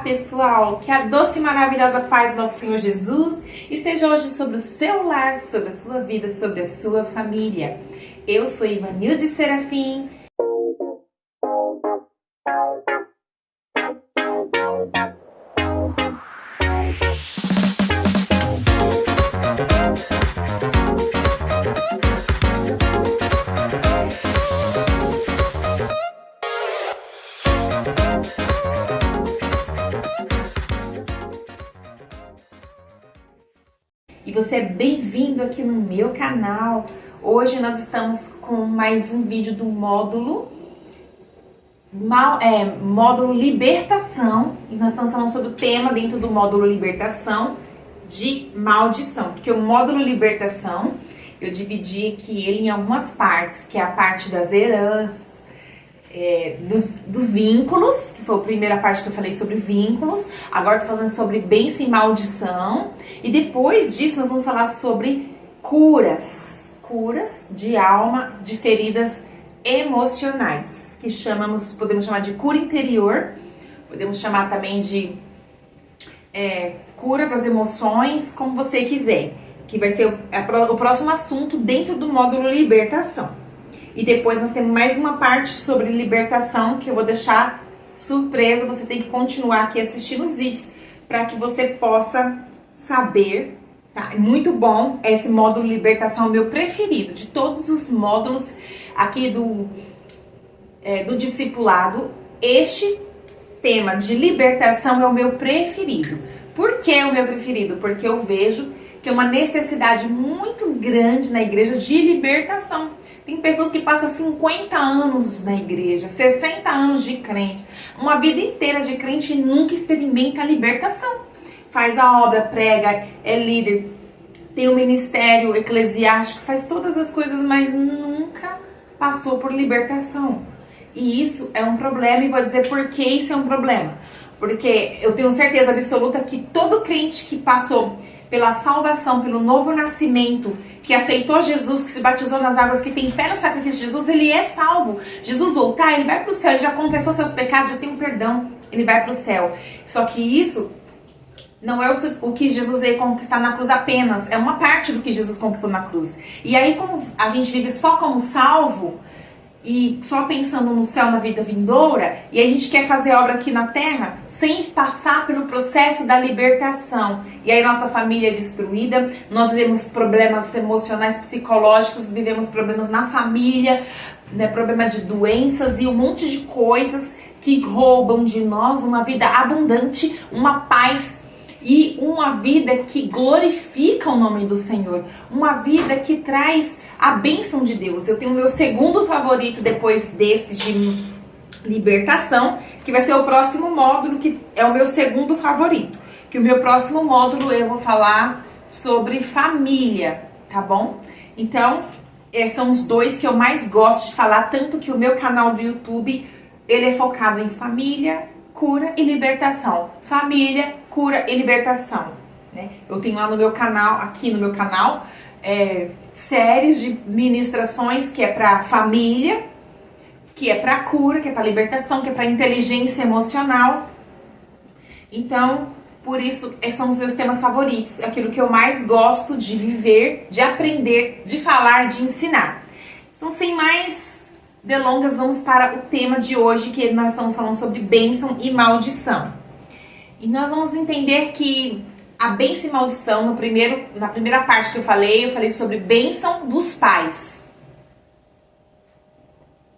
pessoal, que a doce e maravilhosa paz do nosso Senhor Jesus esteja hoje sobre o seu lar, sobre a sua vida, sobre a sua família. Eu sou Ivanilde Serafim. E você é bem-vindo aqui no meu canal. Hoje nós estamos com mais um vídeo do módulo Libertação. E nós estamos falando sobre o tema dentro do módulo Libertação de maldição. Porque o módulo Libertação, eu dividi aqui ele em algumas partes, que é a parte das heranças, dos vínculos, que foi a primeira parte que eu falei sobre vínculos. Agora eu tô falando sobre bênção e maldição. E depois disso nós vamos falar sobre curas de alma, de feridas emocionais, que podemos chamar de cura interior, podemos chamar também de cura das emoções, como você quiser, que vai ser o próximo assunto dentro do módulo Libertação. E depois nós temos mais uma parte sobre libertação, que eu vou deixar surpresa. Você tem que continuar aqui assistindo os vídeos para que você possa saber, tá? É muito bom. Esse módulo libertação é o meu preferido. De todos os módulos aqui do discipulado, este tema de libertação é o meu preferido. Por que é o meu preferido? Porque eu vejo que é uma necessidade muito grande na igreja de libertação. Tem pessoas que passam 50 anos na igreja, 60 anos de crente, uma vida inteira de crente e nunca experimenta a libertação. Faz a obra, prega, é líder, tem um ministério eclesiástico, faz todas as coisas, mas nunca passou por libertação. E isso é um problema, e vou dizer por que isso é um problema. Porque eu tenho certeza absoluta que todo crente que passou pela salvação, pelo novo nascimento, que aceitou Jesus, que se batizou nas águas, que tem fé no sacrifício de Jesus, ele é salvo. Jesus voltar, ele vai para o céu, ele já confessou seus pecados, já tem um perdão, ele vai para o céu. Só que isso não é o que Jesus veio conquistar na cruz apenas, é uma parte do que Jesus conquistou na cruz. E aí, como a gente vive só como salvo, e só pensando no céu, na vida vindoura, e a gente quer fazer obra aqui na terra sem passar pelo processo da libertação. E aí nossa família é destruída, nós vivemos problemas emocionais, psicológicos, vivemos problemas na família, né, problema de doenças e um monte de coisas que roubam de nós uma vida abundante, uma paz e uma vida que glorifica o nome do Senhor, uma vida que traz a bênção de Deus. Eu tenho o meu segundo favorito depois desse de libertação, que vai ser o próximo módulo, que é o meu segundo favorito. Que o meu próximo módulo eu vou falar sobre família, tá bom? Então, são os dois que eu mais gosto de falar, tanto que o meu canal do YouTube, ele é focado em família, cura e libertação. Família, cura e libertação, né? Eu tenho lá no meu canal, aqui no meu canal, séries de ministrações que é para família, que é para cura, que é para libertação, que é para inteligência emocional. Então, por isso, esses são os meus temas favoritos, aquilo que eu mais gosto de viver, de aprender, de falar, de ensinar. Então, sem mais delongas, vamos para o tema de hoje, que nós estamos falando sobre bênção e maldição. E nós vamos entender que a bênção e maldição, na primeira parte que eu falei sobre bênção dos pais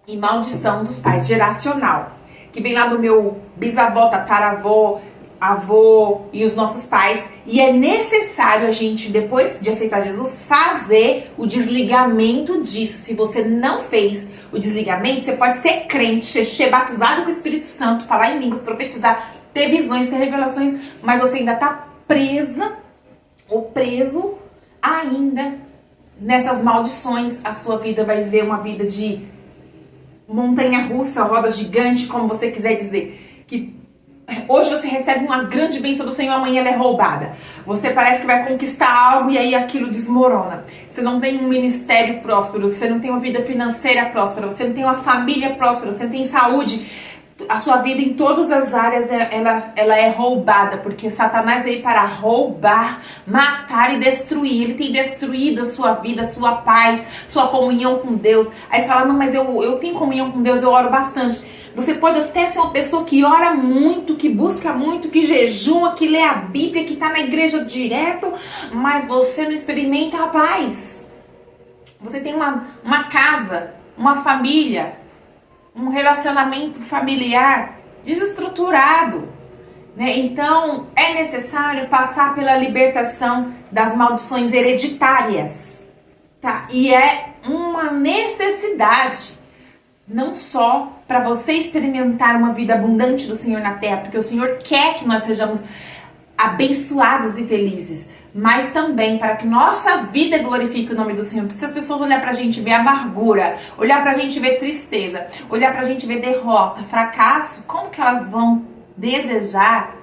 e maldição dos pais, geracional, que vem lá do meu bisavó, tataravó, avô e os nossos pais. E é necessário a gente, depois de aceitar Jesus, fazer o desligamento disso. Se você não fez o desligamento, você pode ser crente, ser batizado com o Espírito Santo, falar em línguas, profetizar, ter visões, ter revelações, mas você ainda está presa ou preso ainda nessas maldições. A sua vida vai viver uma vida de montanha-russa, roda gigante, como você quiser dizer. Que hoje você recebe uma grande bênção do Senhor, amanhã ela é roubada. Você parece que vai conquistar algo e aí aquilo desmorona. Você não tem um ministério próspero, você não tem uma vida financeira próspera, você não tem uma família próspera, você não tem saúde. a sua vida em todas as áreas ela é roubada, porque Satanás veio para roubar, matar e destruir. Ele tem destruído a sua vida, a sua paz, sua comunhão com Deus. Aí você fala, não, mas eu tenho comunhão com Deus, eu oro bastante. Você pode até ser uma pessoa que ora muito, que busca muito, que jejua, que lê a Bíblia, que está na igreja direto, mas você não experimenta a paz. Você tem uma casa, uma família, um relacionamento familiar desestruturado, né? Então é necessário passar pela libertação das maldições hereditárias, tá? E é uma necessidade, não só para você experimentar uma vida abundante do Senhor na terra, porque o Senhor quer que nós sejamos abençoados e felizes, mas também para que nossa vida glorifique o nome do Senhor. Porque se as pessoas olhar pra gente e ver amargura, olhar pra gente e ver tristeza, olhar pra gente e ver derrota, fracasso, como que elas vão desejar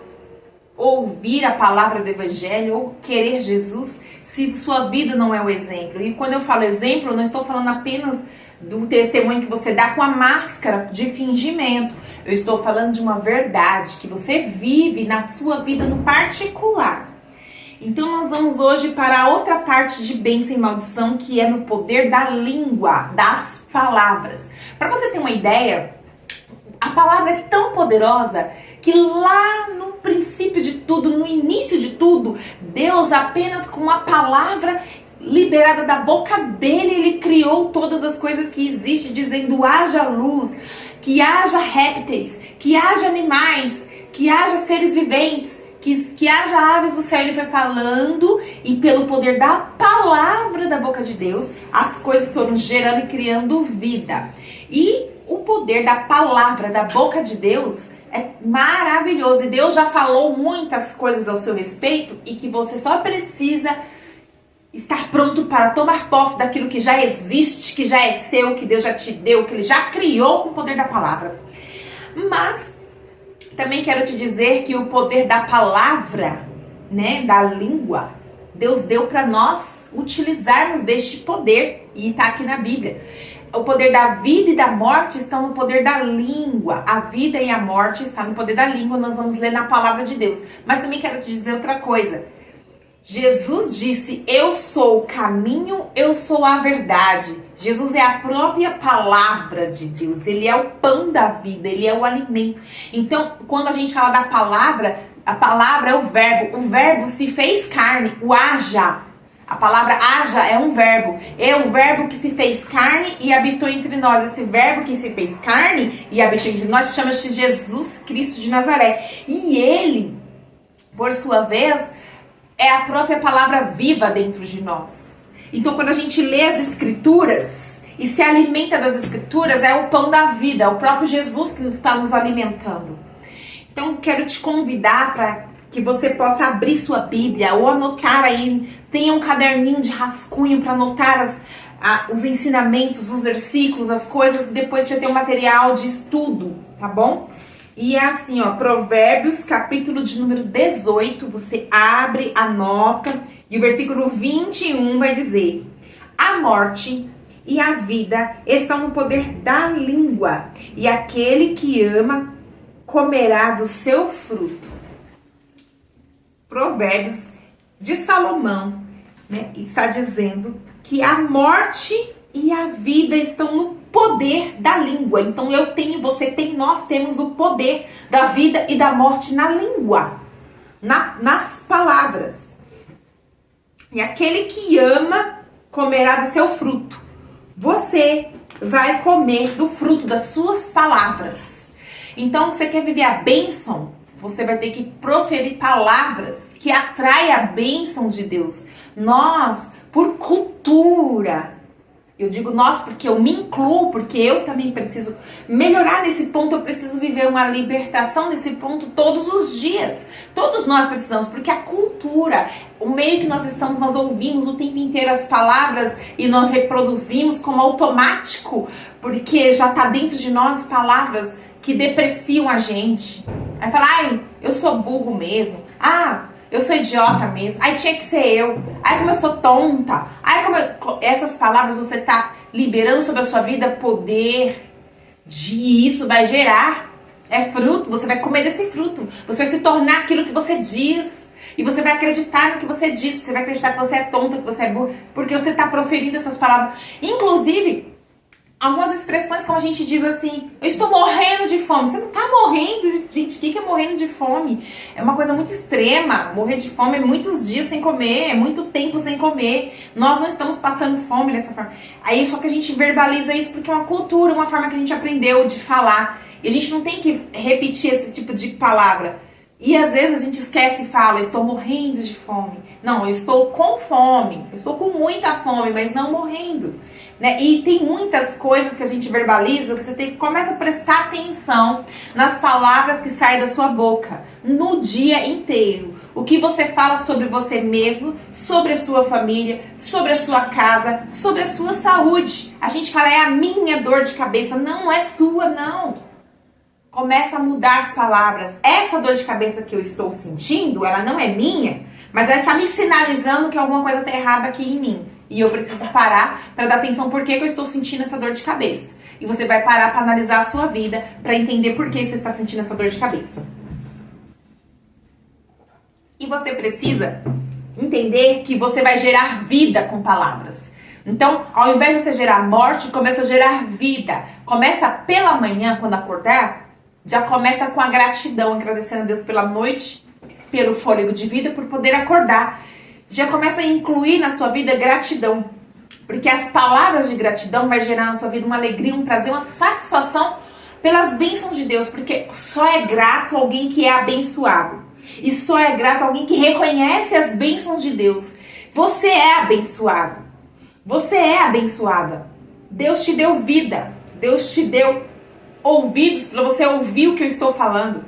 ouvir a palavra do Evangelho ou querer Jesus se sua vida não é o exemplo? E quando eu falo exemplo, eu não estou falando apenas do testemunho que você dá com a máscara de fingimento. Eu estou falando de uma verdade que você vive na sua vida no particular. Então nós vamos hoje para a outra parte de bênção e maldição, que é no poder da língua, das palavras. Para você ter uma ideia, a palavra é tão poderosa que lá no princípio de tudo, no início de tudo, Deus apenas com uma palavra liberada da boca dele, ele criou todas as coisas que existem, dizendo haja luz, que haja répteis, que haja animais, que haja seres viventes, que haja aves do céu. Ele foi falando e pelo poder da palavra da boca de Deus, as coisas foram gerando e criando vida. E o poder da palavra da boca de Deus é maravilhoso. E Deus já falou muitas coisas ao seu respeito e que você só precisa estar pronto para tomar posse daquilo que já existe, que já é seu, que Deus já te deu, que Ele já criou com o poder da palavra. Mas também quero te dizer que o poder da palavra, né, da língua, Deus deu para nós utilizarmos deste poder, e está aqui na Bíblia. O poder da vida e da morte estão no poder da língua. A vida e a morte estão no poder da língua, nós vamos ler na palavra de Deus. Mas também quero te dizer outra coisa. Jesus disse, eu sou o caminho, eu sou a verdade. Jesus é a própria palavra de Deus, ele é o pão da vida, ele é o alimento. Então, quando a gente fala da palavra, a palavra é o verbo se fez carne, o haja. A palavra haja é um verbo que se fez carne e habitou entre nós. Esse verbo que se fez carne e habitou entre nós chama-se Jesus Cristo de Nazaré. E ele, por sua vez, é a própria palavra viva dentro de nós. Então, quando a gente lê as Escrituras e se alimenta das Escrituras, é o pão da vida, é o próprio Jesus que está nos alimentando. Então, quero te convidar para que você possa abrir sua Bíblia ou anotar aí, tenha um caderninho de rascunho para anotar os ensinamentos, os versículos, as coisas, e depois você tem um material de estudo, tá bom? E é assim, ó, Provérbios, capítulo de número 18, você abre, anota, e o versículo 21 vai dizer: a morte e a vida estão no poder da língua, e aquele que ama comerá do seu fruto. Provérbios de Salomão, né, está dizendo que a morte e a vida estão no poder da língua. Então eu tenho, você tem, nós temos o poder da vida e da morte na língua, nas palavras. E aquele que ama comerá do seu fruto. Você vai comer do fruto das suas palavras. Então, você quer viver a bênção? Você vai ter que proferir palavras que atraem a bênção de Deus. Nós, por cultura, eu digo nós porque eu me incluo, porque eu também preciso melhorar nesse ponto, eu preciso viver uma libertação nesse ponto todos os dias. Todos nós precisamos, porque a cultura, o meio que nós estamos, nós ouvimos o tempo inteiro as palavras e nós reproduzimos como automático, porque já está dentro de nós palavras que depreciam a gente. Aí fala, ai, eu sou burro mesmo. Ah, eu sou idiota mesmo. Ai, tinha que ser eu. Ai, como eu sou tonta. Ai, como essas palavras você tá liberando sobre a sua vida poder. E isso vai gerar É fruto, você vai comer desse fruto. Você vai se tornar aquilo que você diz. E você vai acreditar no que você diz. Você vai acreditar que você é tonta, que você é burra, porque você está proferindo essas palavras. Inclusive, algumas expressões como a gente diz assim, eu estou morrendo de fome. Você não está morrendo, gente. O que é morrendo de fome? É uma coisa muito extrema. Morrer de fome é muitos dias sem comer, é muito tempo sem comer. Nós não estamos passando fome dessa forma. Aí só que a gente verbaliza isso porque é uma cultura, uma forma que a gente aprendeu de falar. E a gente não tem que repetir esse tipo de palavra. E às vezes a gente esquece e fala, eu estou morrendo de fome. Não, eu estou com fome. Eu estou com muita fome, mas não morrendo. Né? E tem muitas coisas que a gente verbaliza que você começa a prestar atenção nas palavras que saem da sua boca no dia inteiro. O que você fala sobre você mesmo, sobre a sua família, sobre a sua casa, sobre a sua saúde. A gente fala, é a minha dor de cabeça. Não é sua, não. Começa a mudar as palavras. Essa dor de cabeça que eu estou sentindo, ela não é minha, mas ela está me sinalizando que alguma coisa está errada aqui em mim. E eu preciso parar para dar atenção por que eu estou sentindo essa dor de cabeça. E você vai parar para analisar a sua vida, para entender por que você está sentindo essa dor de cabeça. E você precisa entender que você vai gerar vida com palavras. Então, ao invés de você gerar morte, começa a gerar vida. Começa pela manhã, quando acordar, já começa com a gratidão, agradecendo a Deus pela noite, pelo fôlego de vida, por poder acordar. Já começa a incluir na sua vida gratidão. Porque as palavras de gratidão vai gerar na sua vida uma alegria, um prazer, uma satisfação pelas bênçãos de Deus. Porque só é grato alguém que é abençoado. E só é grato alguém que reconhece as bênçãos de Deus. Você é abençoado. Você é abençoada. Deus te deu vida. Deus te deu ouvidos para você ouvir o que eu estou falando.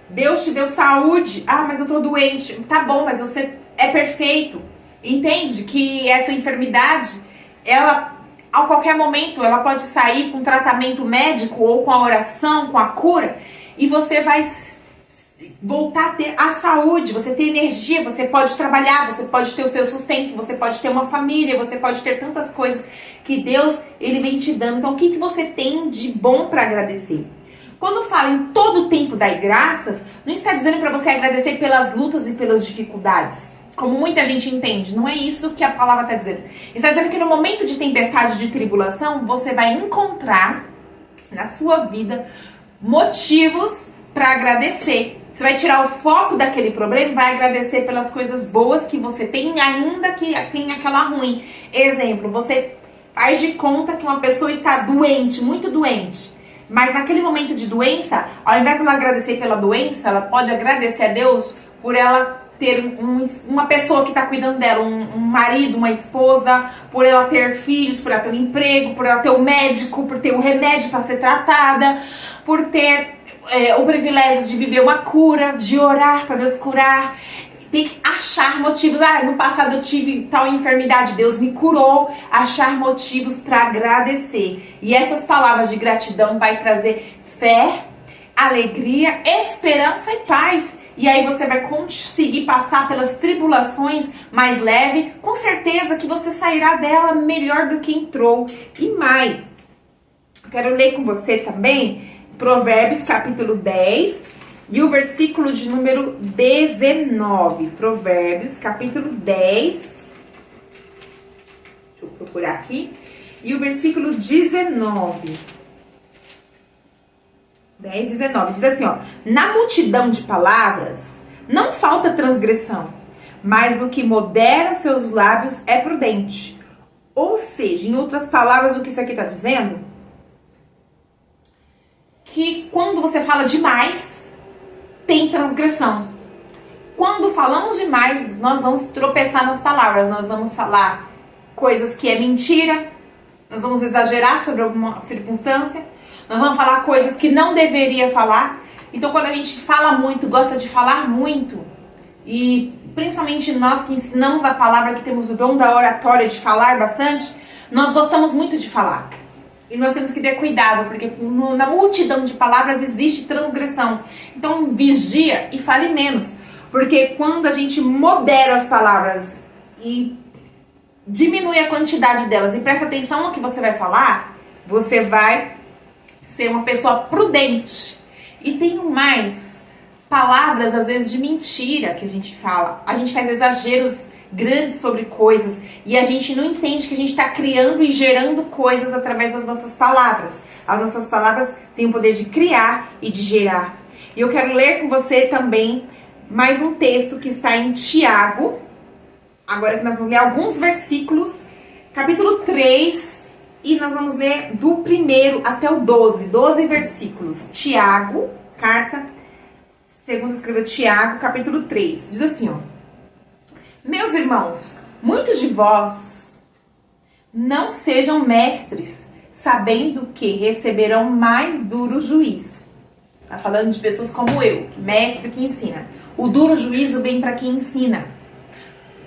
Deus te deu saúde. Ah, mas eu tô doente. Tá bom, mas você é perfeito. Entende que essa enfermidade, ela, a qualquer momento, ela pode sair com tratamento médico ou com a oração, com a cura, e você vai voltar a ter a saúde, você ter energia, você pode trabalhar, você pode ter o seu sustento, você pode ter uma família, você pode ter tantas coisas que Deus, Ele vem te dando. Então, o que você tem de bom para agradecer? Quando fala em todo o tempo dar graças, não está dizendo para você agradecer pelas lutas e pelas dificuldades, como muita gente entende. Não é isso que a palavra está dizendo. Está dizendo que no momento de tempestade, de tribulação, você vai encontrar na sua vida motivos para agradecer. Você vai tirar o foco daquele problema e vai agradecer pelas coisas boas que você tem, ainda que tenha aquela ruim. Exemplo, você faz de conta que uma pessoa está doente, muito doente. Mas naquele momento de doença, ao invés de ela agradecer pela doença, ela pode agradecer a Deus por ela ter uma pessoa que está cuidando dela, um marido, uma esposa, por ela ter filhos, por ela ter um emprego, por ela ter um médico, por ter um remédio para ser tratada, por ter o privilégio de viver uma cura, de orar para Deus curar. Tem que achar motivos. Ah, no passado eu tive tal enfermidade, Deus me curou. Achar motivos para agradecer. E essas palavras de gratidão vai trazer fé, alegria, esperança e paz. E aí você vai conseguir passar pelas tribulações mais leve. Com certeza que você sairá dela melhor do que entrou. E mais, quero ler com você também Provérbios capítulo 10 e o versículo de número 19. Provérbios capítulo 10. Deixa eu procurar aqui. E o versículo 19. 10, 19. Diz assim, ó. Na multidão de palavras não falta transgressão, mas o que modera seus lábios é prudente. Ou seja, em outras palavras, o que isso aqui está dizendo? Que quando você fala demais, tem transgressão. Quando falamos demais, nós vamos tropeçar nas palavras. Nós vamos falar coisas que é mentira. Nós vamos exagerar sobre alguma circunstância. Nós vamos falar coisas que não deveria falar. Então, quando a gente fala muito, gosta de falar muito, e principalmente nós que ensinamos a palavra, que temos o dom da oratória de falar bastante, nós gostamos muito de falar. E nós temos que ter cuidado, porque na multidão de palavras existe transgressão. Então, vigia e fale menos. Porque quando a gente modera as palavras e diminui a quantidade delas e presta atenção no que você vai falar, você vai ser uma pessoa prudente. E tenho mais palavras, às vezes, de mentira que a gente fala. A gente faz exageros grandes sobre coisas e a gente não entende que a gente está criando e gerando coisas através das nossas palavras. As nossas palavras têm o poder de criar e de gerar. E eu quero ler com você também mais um texto que está em Tiago. Agora que nós vamos ler alguns versículos, capítulo 3, e nós vamos ler do 1 até o 12 versículos. Tiago, carta, segundo escreveu Tiago, capítulo 3, diz assim, ó: Meus irmãos, muitos de vós não sejam mestres, sabendo que receberão mais duro juízo. Tá falando de pessoas como eu, mestre que ensina. O duro juízo vem para quem ensina.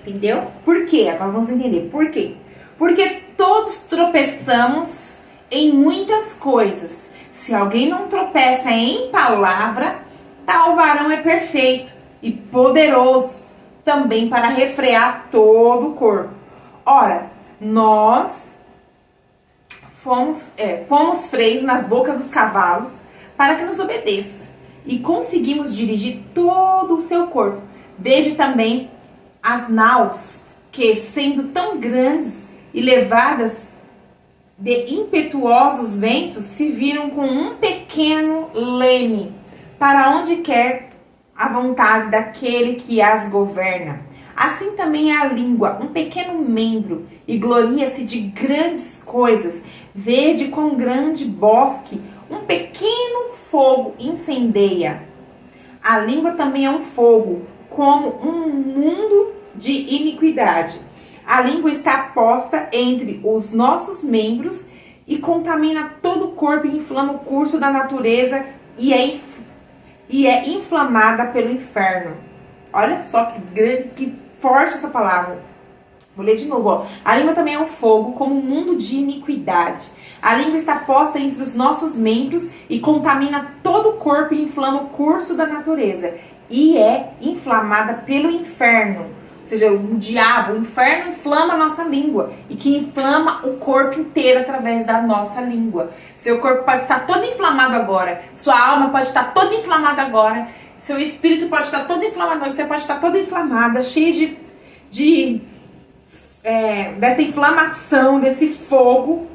Entendeu? Por quê? Agora vamos entender. Por quê? Porque todos tropeçamos em muitas coisas. Se alguém não tropeça em palavra, tal varão é perfeito e poderoso também para refrear todo o corpo. Ora, nós pomos freios nas bocas dos cavalos para que nos obedeça e conseguimos dirigir todo o seu corpo. Veja também as naus que, sendo tão grandes e levadas de impetuosos ventos, se viram com um pequeno leme para onde quer a vontade daquele que as governa. Assim também é a língua, um pequeno membro, e gloria-se de grandes coisas. Vede quão grande bosque um pequeno fogo incendeia. A língua também é um fogo, como um mundo de iniquidade. A língua está posta entre os nossos membros e contamina todo o corpo e inflama o curso da natureza e é inflamada pelo inferno. Olha só que grande, que forte essa palavra. Vou ler de novo, ó. A língua também é um fogo, como um mundo de iniquidade. A língua está posta entre os nossos membros e contamina todo o corpo e inflama o curso da natureza. E é inflamada pelo inferno. Ou seja, o diabo, o inferno inflama a nossa língua. E que inflama o corpo inteiro através da nossa língua. Seu corpo pode estar todo inflamado agora. Sua alma pode estar toda inflamada agora. Seu espírito pode estar todo inflamado. Você pode estar toda inflamada, cheia dessa inflamação, desse fogo,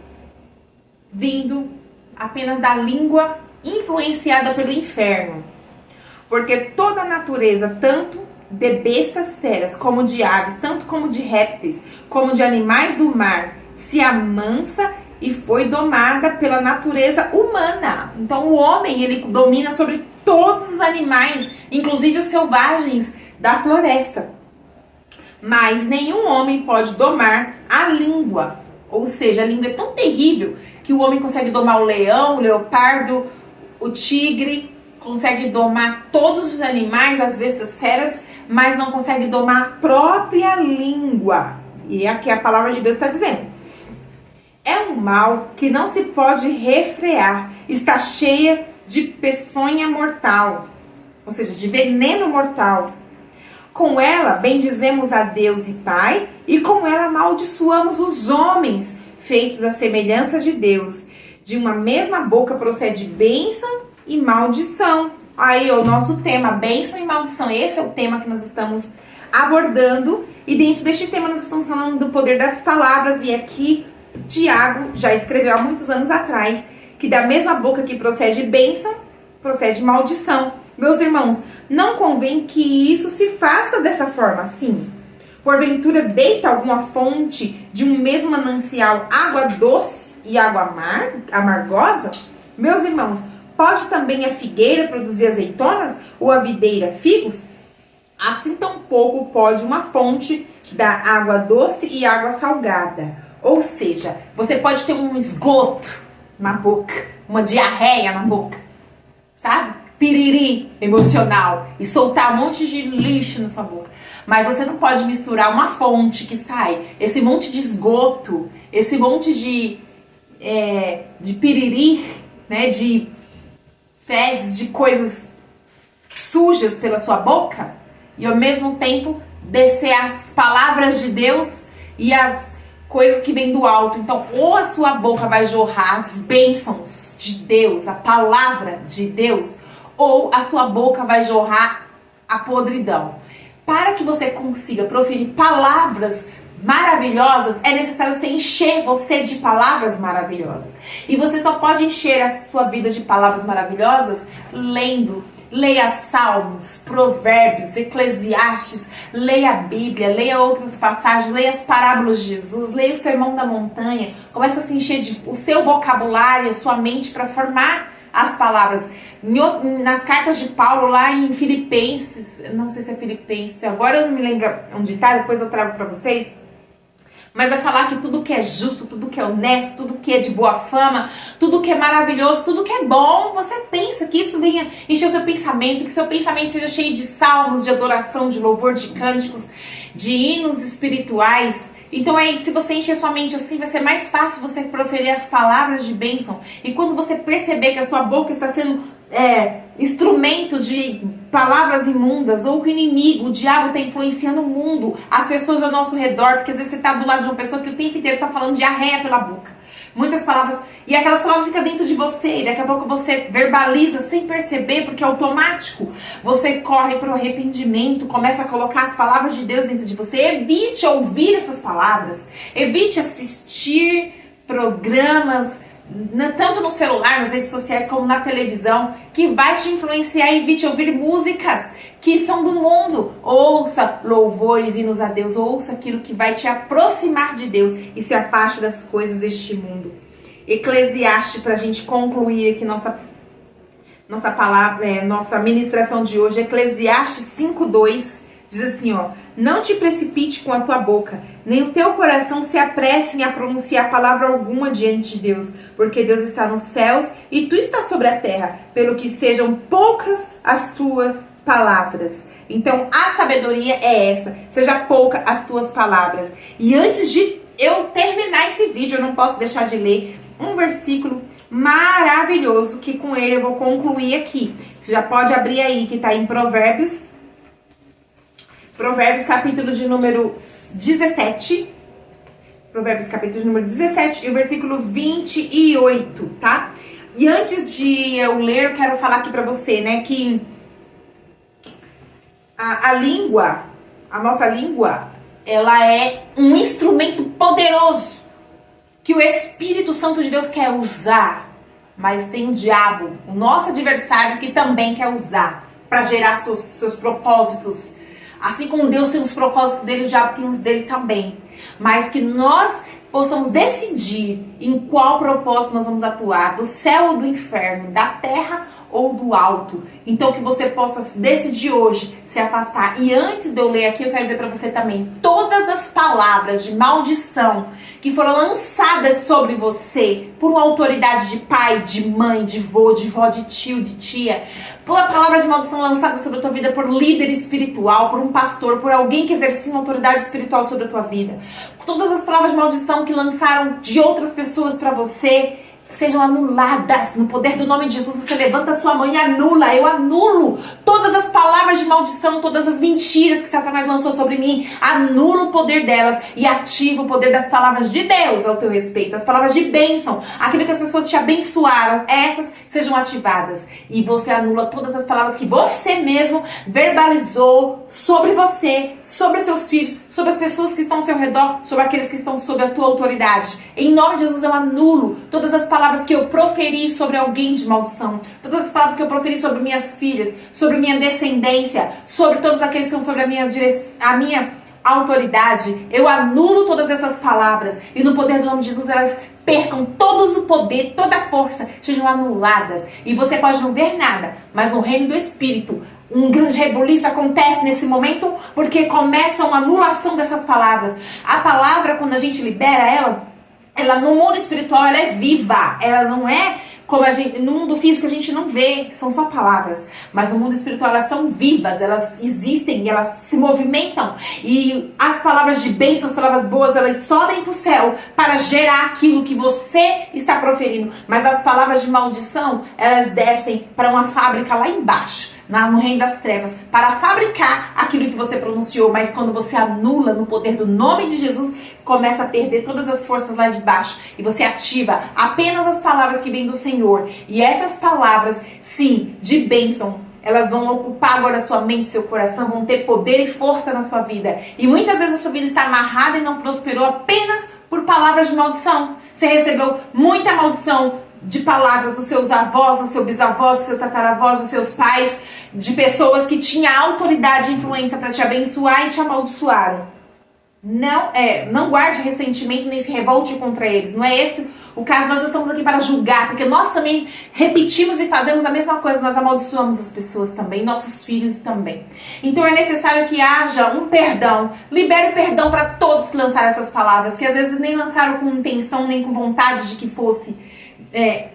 vindo apenas da língua influenciada pelo inferno. Porque toda a natureza, tanto de bestas feras, como de aves, tanto como de répteis, como de animais do mar, se amansa e foi domada pela natureza humana. Então o homem, ele domina sobre todos os animais, inclusive os selvagens da floresta. Mas nenhum homem pode domar a língua. Ou seja, a língua é tão terrível que o homem consegue domar o leão, o leopardo, o tigre, consegue domar todos os animais, as bestas feras, mas não consegue domar a própria língua. E é aqui a palavra de Deus está dizendo. É um mal que não se pode refrear, está cheia de peçonha mortal, ou seja, de veneno mortal. Com ela bendizemos a Deus e Pai, e com ela amaldiçoamos os homens, feitos à semelhança de Deus. De uma mesma boca procede bênção e maldição. Aí o nosso tema, bênção e maldição. Esse é o tema que nós estamos abordando. E dentro deste tema nós estamos falando do poder das palavras. E aqui Tiago já escreveu há muitos anos atrás que da mesma boca que procede bênção, procede maldição. Meus irmãos, não convém que isso se faça dessa forma assim. Porventura deita alguma fonte de um mesmo manancial água doce e água amargosa? Meus irmãos, pode também a figueira produzir azeitonas ou a videira figos? Assim tampouco pode uma fonte da água doce e água salgada. Ou seja, você pode ter um esgoto na boca, uma diarreia na boca, sabe? Piriri emocional e soltar um monte de lixo na sua boca. Mas você não pode misturar uma fonte que sai, esse monte de esgoto, esse monte de piriri, né, de fezes, de coisas sujas pela sua boca, e ao mesmo tempo descer as palavras de Deus e as coisas que vêm do alto. Então, ou a sua boca vai jorrar as bênçãos de Deus, a palavra de Deus, ou a sua boca vai jorrar a podridão. Para que você consiga proferir palavras maravilhosas, é necessário você encher você de palavras maravilhosas. E você só pode encher a sua vida de palavras maravilhosas lendo. Leia Salmos, Provérbios, Eclesiastes, leia a Bíblia, leia outras passagens, leia as parábolas de Jesus, leia o Sermão da Montanha. Começa a se encher o seu vocabulário, a sua mente para formar as palavras. Nas cartas de Paulo, lá em Filipenses, não sei se é Filipenses, agora eu não me lembro onde está, depois eu trago para vocês. Mas vai falar que tudo que é justo, tudo que é honesto, tudo que é de boa fama, tudo que é maravilhoso, tudo que é bom, você pensa que isso venha encher o seu pensamento, que seu pensamento seja cheio de salmos, de adoração, de louvor, de cânticos, de hinos espirituais. Então se você encher sua mente assim, vai ser mais fácil você proferir as palavras de bênção. E quando você perceber que a sua boca está sendo instrumento de palavras imundas, ou que o inimigo, o diabo está influenciando o mundo, as pessoas ao nosso redor, porque às vezes você está do lado de uma pessoa que o tempo inteiro está falando diarreia pela boca. Muitas palavras, e aquelas palavras ficam dentro de você, e daqui a pouco você verbaliza sem perceber, porque é automático. Você corre para o arrependimento, começa a colocar as palavras de Deus dentro de você. Evite ouvir essas palavras, evite assistir programas, tanto no celular, nas redes sociais, como na televisão, que vai te influenciar. Evite ouvir músicas que são do mundo. Ouça louvores, hinos a Deus, ouça aquilo que vai te aproximar de Deus e se afaste das coisas deste mundo. Eclesiastes, para a gente concluir aqui nossa palavra, nossa ministração de hoje, Eclesiastes 5:2, diz assim, não te precipite com a tua boca, nem o teu coração se apresse em a pronunciar palavra alguma diante de Deus, porque Deus está nos céus e tu estás sobre a terra, pelo que sejam poucas as tuas palavras. Então a sabedoria é essa, seja pouca as tuas palavras. E antes de eu terminar esse vídeo, eu não posso deixar de ler um versículo maravilhoso, que com ele eu vou concluir aqui. Você já pode abrir aí, que está em Provérbios, capítulo de número 17. Provérbios, capítulo de número 17 e o versículo 28, tá? E antes de eu ler, eu quero falar aqui pra você, né, que a língua, a nossa língua, ela é um instrumento poderoso que o Espírito Santo de Deus quer usar, mas tem o diabo, o nosso adversário, que também quer usar para gerar seus propósitos. Assim como Deus tem os propósitos dele, o diabo tem os dele também. Mas que nós possamos decidir em qual propósito nós vamos atuar, do céu ou do inferno, da terra ou do alto. Então que você possa decidir hoje se afastar. E antes de eu ler aqui, eu quero dizer para você também, todas as palavras de maldição que foram lançadas sobre você por uma autoridade de pai, de mãe, de vô, de vó, de tio, de tia, por uma palavra de maldição lançada sobre a tua vida por líder espiritual, por um pastor, por alguém que exercia uma autoridade espiritual sobre a tua vida, todas as palavras de maldição que lançaram de outras pessoas para você, sejam anuladas no poder do nome de Jesus. Você levanta a sua mão e anula. Eu anulo todas as palavras de maldição, todas as mentiras que Satanás lançou sobre mim. Anulo o poder delas e ativo o poder das palavras de Deus ao teu respeito, as palavras de bênção, aquilo que as pessoas te abençoaram, essas sejam ativadas. E você anula todas as palavras que você mesmo verbalizou sobre você, sobre seus filhos, sobre as pessoas que estão ao seu redor, sobre aqueles que estão sob a tua autoridade. Em nome de Jesus eu anulo todas as palavras que eu proferi sobre alguém de maldição, todas as palavras que eu proferi sobre minhas filhas, sobre minha descendência, sobre todos aqueles que estão sobre a minha autoridade. Eu anulo todas essas palavras e no poder do nome de Jesus elas percam todo o poder, toda a força, sejam anuladas. E você pode não ver nada, mas no reino do Espírito um grande rebuliço acontece nesse momento, porque começa uma anulação dessas palavras. A palavra, quando a gente libera ela no mundo espiritual, ela é viva. Ela não é como no mundo físico a gente não vê, são só palavras. Mas no mundo espiritual elas são vivas, elas existem, elas se movimentam. E as palavras de bênção, as palavras boas, elas sobem para o céu para gerar aquilo que você está proferindo. Mas as palavras de maldição, elas descem para uma fábrica lá embaixo, no reino das trevas para fabricar aquilo que você pronunciou, mas quando você anula no poder do nome de Jesus, começa a perder todas as forças lá de baixo e você ativa apenas as palavras que vêm do Senhor. E essas palavras, sim, de bênção, elas vão ocupar agora a sua mente, seu coração, vão ter poder e força na sua vida. E muitas vezes a sua vida está amarrada e não prosperou apenas por palavras de maldição. Você recebeu muita maldição de palavras dos seus avós, dos seus bisavós, dos seus tataravós, dos seus pais, de pessoas que tinham autoridade e influência para te abençoar e te amaldiçoaram. Não guarde ressentimento nem se revolte contra eles. Não é esse o caso. Nós não estamos aqui para julgar, porque nós também repetimos e fazemos a mesma coisa. Nós amaldiçoamos as pessoas também, nossos filhos também. Então é necessário que haja um perdão. Libere perdão para todos que lançaram essas palavras, que às vezes nem lançaram com intenção, nem com vontade de que fosse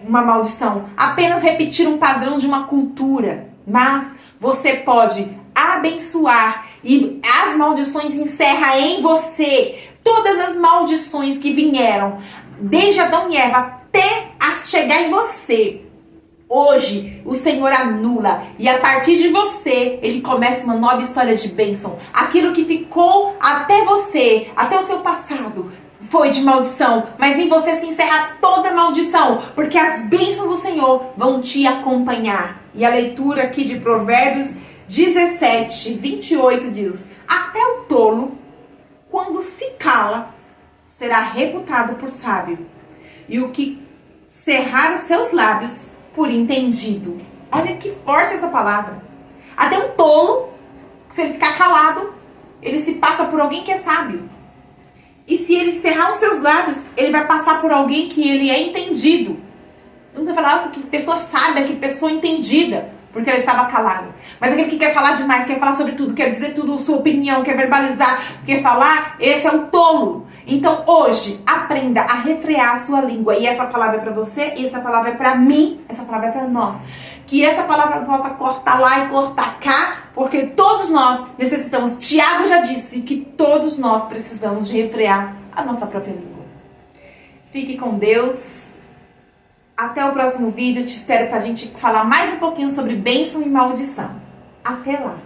uma maldição. Apenas repetir um padrão de uma cultura. Mas você pode abençoar e as maldições encerram em você. Todas as maldições que vieram desde Adão e Eva até a chegar em você, hoje o Senhor anula e a partir de você Ele começa uma nova história de bênção. Aquilo que ficou até você, até o seu passado, foi de maldição, mas em você se encerra toda maldição, porque as bênçãos do Senhor vão te acompanhar. E a leitura aqui de Provérbios 17, 28 diz: até o tolo, quando se cala, será reputado por sábio, e o que cerrar os seus lábios por entendido. Olha que forte essa palavra. Até um tolo, se ele ficar calado, ele se passa por alguém que é sábio. E se ele cerrar os seus lábios, ele vai passar por alguém que ele é entendido. Eu não estou falando que pessoa sábia, que pessoa entendida, porque ele estava calado. Mas aquele que quer falar demais, quer falar sobre tudo, quer dizer tudo, sua opinião, quer verbalizar, quer falar, esse é o tolo. Então hoje, aprenda a refrear a sua língua. E essa palavra é para você, e essa palavra é para mim, essa palavra é para nós. Que essa palavra possa cortar lá e cortar cá, porque todos nós necessitamos. Tiago já disse que todos nós precisamos de refrear a nossa própria língua. Fique com Deus. Até o próximo vídeo. Eu te espero para a gente falar mais um pouquinho sobre bênção e maldição. Até lá.